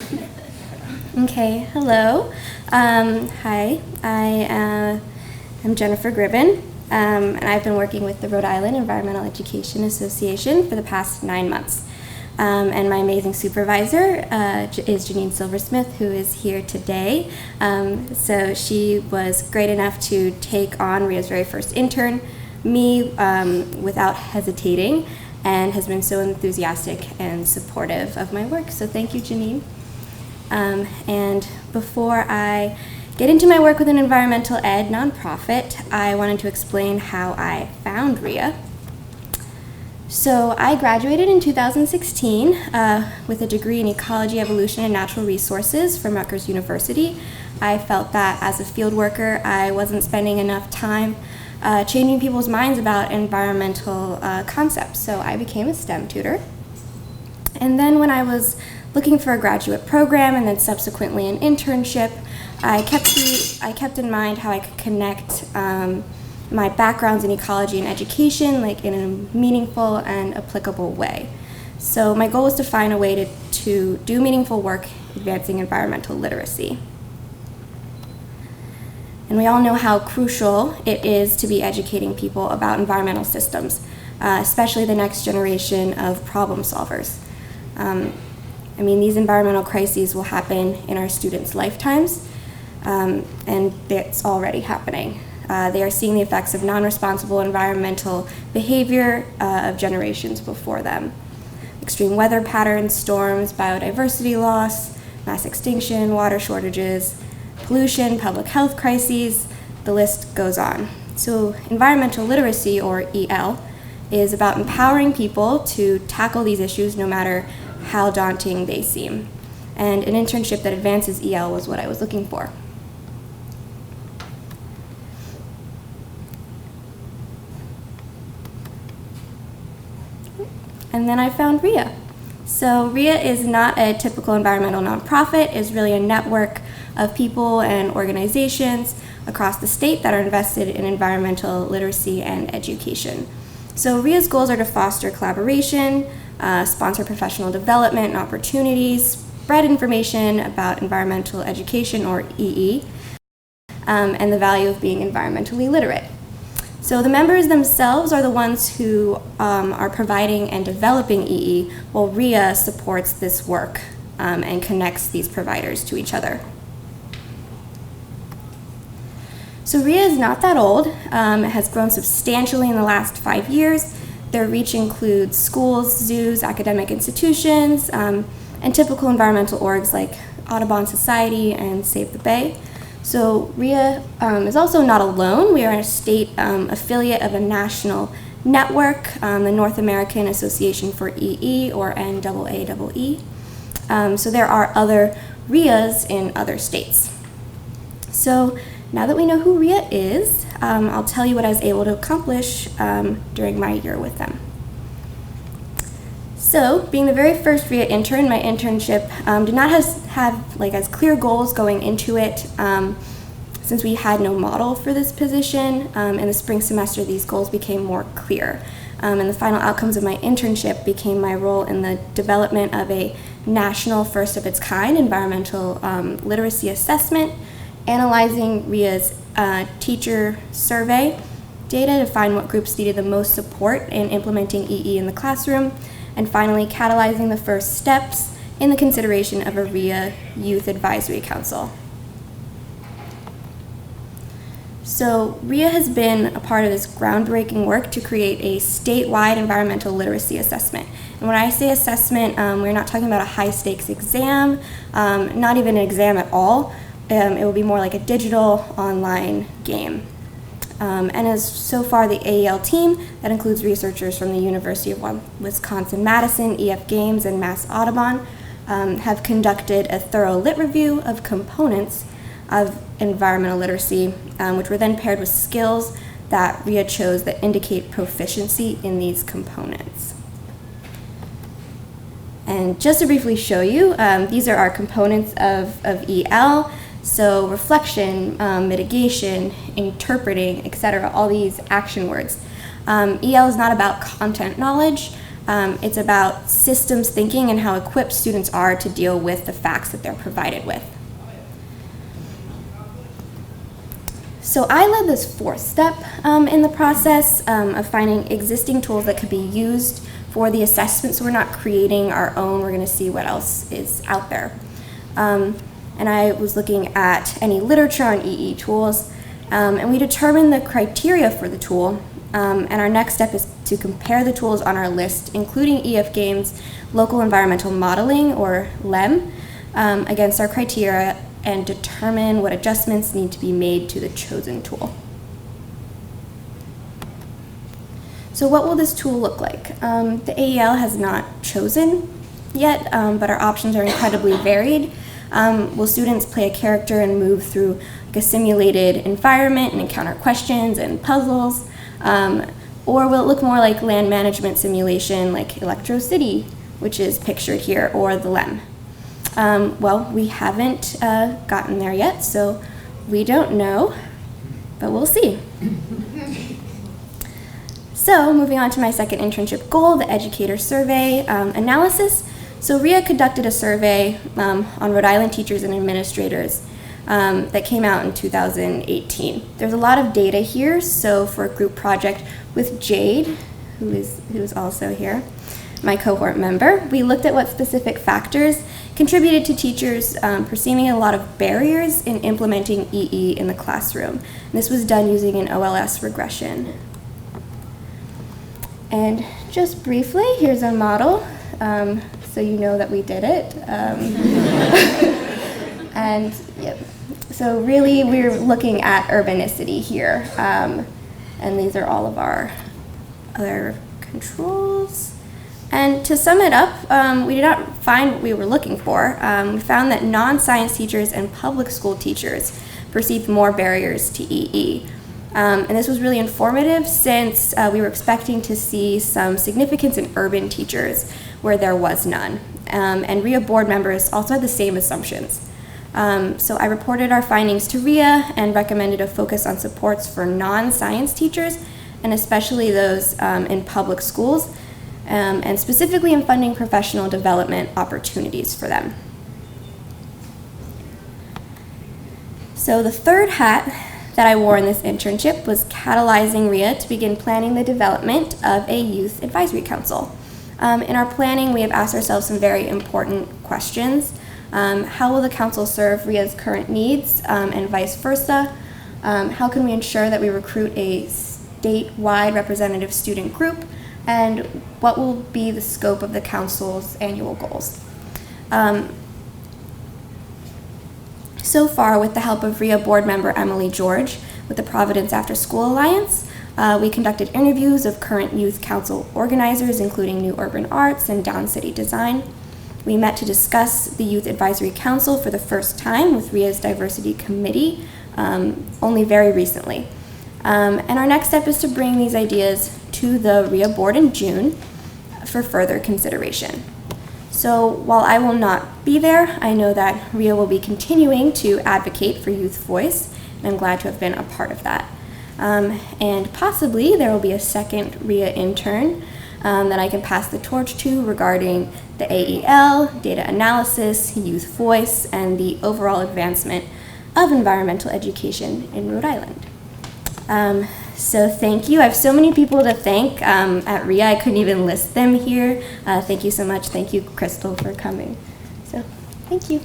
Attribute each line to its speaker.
Speaker 1: Okay, hello. Hi, I am Jennifer Gribben, and I've been working with the Rhode Island Environmental Education Association for the past 9 months. And my amazing supervisor is Janine Silversmith, who is here today. So she was great enough to take on Ria's very first intern, me, without hesitating, and has been so enthusiastic and supportive of my work. So thank you, Janine. And before I get into my work with an environmental ed nonprofit, I wanted to explain how I found RIA. So I graduated in 2016 with a degree in ecology, evolution, and natural resources from Rutgers University. I felt that as a field worker, I wasn't spending enough time changing people's minds about environmental concepts, so I became a STEM tutor. And then when I was looking for a graduate program and then subsequently an internship, I kept in mind how I could connect my backgrounds in ecology and education in a meaningful and applicable way. So my goal was to find a way to do meaningful work advancing environmental literacy. And we all know how crucial it is to be educating people about environmental systems, especially the next generation of problem solvers. These environmental crises will happen in our students' lifetimes, and it's already happening. They are seeing the effects of non-responsible environmental behavior of generations before them. Extreme weather patterns, storms, biodiversity loss, mass extinction, water shortages, pollution, public health crises, the list goes on. So environmental literacy, or EL, is about empowering people to tackle these issues no matter how daunting they seem. And an internship that advances EL was what I was looking for. And then I found RIA. So RIA is not a typical environmental nonprofit. It's really a network of people and organizations across the state that are invested in environmental literacy and education. So RIA's goals are to foster collaboration, sponsor professional development and opportunities, spread information about environmental education, or EE, and the value of being environmentally literate. So the members themselves are the ones who are providing and developing EE, while RIA supports this work and connects these providers to each other. So RIA is not that old. It has grown substantially in the last 5 years. Their reach includes schools, zoos, academic institutions, and typical environmental orgs like Audubon Society and Save the Bay. So RIA is also not alone. We are a state affiliate of a national network, the North American Association for EE, or NAAEE. So there are other RIAs in other states. So now that we know who RIA is, I'll tell you what I was able to accomplish during my year with them. So, being the very first RIA intern, my internship did not have as clear goals going into it, since we had no model for this position. In the spring semester, these goals became more clear. And the final outcomes of my internship became my role in the development of a national first-of-its-kind environmental literacy assessment, analyzing RIA's teacher survey data to find what groups needed the most support in implementing EE in the classroom, and finally catalyzing the first steps in the consideration of a RIA Youth Advisory Council. So RIA has been a part of this groundbreaking work to create a statewide environmental literacy assessment. And when I say assessment, we're not talking about a high-stakes exam, not even an exam at all. It will be more like a digital online game. And as so far the AEL team, that includes researchers from the University of Wisconsin-Madison, EF Games, and Mass Audubon, have conducted a thorough lit review of components of environmental literacy, which were then paired with skills that RIA chose that indicate proficiency in these components. And just to briefly show you, these are our components of EL. So reflection, mitigation, interpreting, etc., all these action words. EL is not about content knowledge. It's about systems thinking and how equipped students are to deal with the facts that they're provided with. So I led this fourth step in the process of finding existing tools that could be used for the assessment, so we're not creating our own, we're going to see what else is out there. And I was looking at any literature on EE tools, and we determined the criteria for the tool, and our next step is to compare the tools on our list, including EF Games' Local Environmental Modeling, or LEM, against our criteria and determine what adjustments need to be made to the chosen tool. So what will this tool look like? The AEL has not chosen yet, but our options are incredibly varied. Will students play a character and move through like a simulated environment and encounter questions and puzzles? Or will it look more like land management simulation like Electro City, which is pictured here, or the LEM? Well, we haven't gotten there yet, so we don't know, but we'll see. So moving on to my second internship goal, the Educator survey analysis. So RIA conducted a survey on Rhode Island teachers and administrators that came out in 2018. There's a lot of data here, so for a group project with Jade, who is also here, my cohort member, we looked at what specific factors contributed to teachers perceiving a lot of barriers in implementing EE in the classroom. And this was done using an OLS regression. And just briefly, here's a model, so you know that we did it. And yep. So really, we're looking at urbanicity here. And these are all of our other controls. And to sum it up, we did not find what we were looking for. We found that non-science teachers and public school teachers perceived more barriers to EE. And this was really informative since we were expecting to see some significance in urban teachers where there was none. And RIA board members also had the same assumptions. So I reported our findings to RIA and recommended a focus on supports for non-science teachers, and especially those in public schools, and specifically in funding professional development opportunities for them. So the third hat that I wore in this internship was catalyzing RIA to begin planning the development of a youth advisory council. In our planning, we have asked ourselves some very important questions. How will the council serve RIA's current needs, and vice versa? How can we ensure that we recruit a statewide representative student group? And what will be the scope of the council's annual goals? So far, with the help of RIA board member Emily George with the Providence After School Alliance, we conducted interviews of current youth council organizers, including New Urban Arts and Down City Design. We met to discuss the Youth Advisory Council for the first time with RIA's Diversity Committee only very recently. And our next step is to bring these ideas to the RIA board in June for further consideration. So while I will not be there, I know that RIA will be continuing to advocate for youth voice, and I'm glad to have been a part of that. And possibly there will be a second RIA intern that I can pass the torch to regarding the AEL, data analysis, youth voice, and the overall advancement of environmental education in Rhode Island. So thank you. I have so many people to thank at RIA. I couldn't even list them here. Thank you so much. Thank you, Crystal, for coming. So thank you.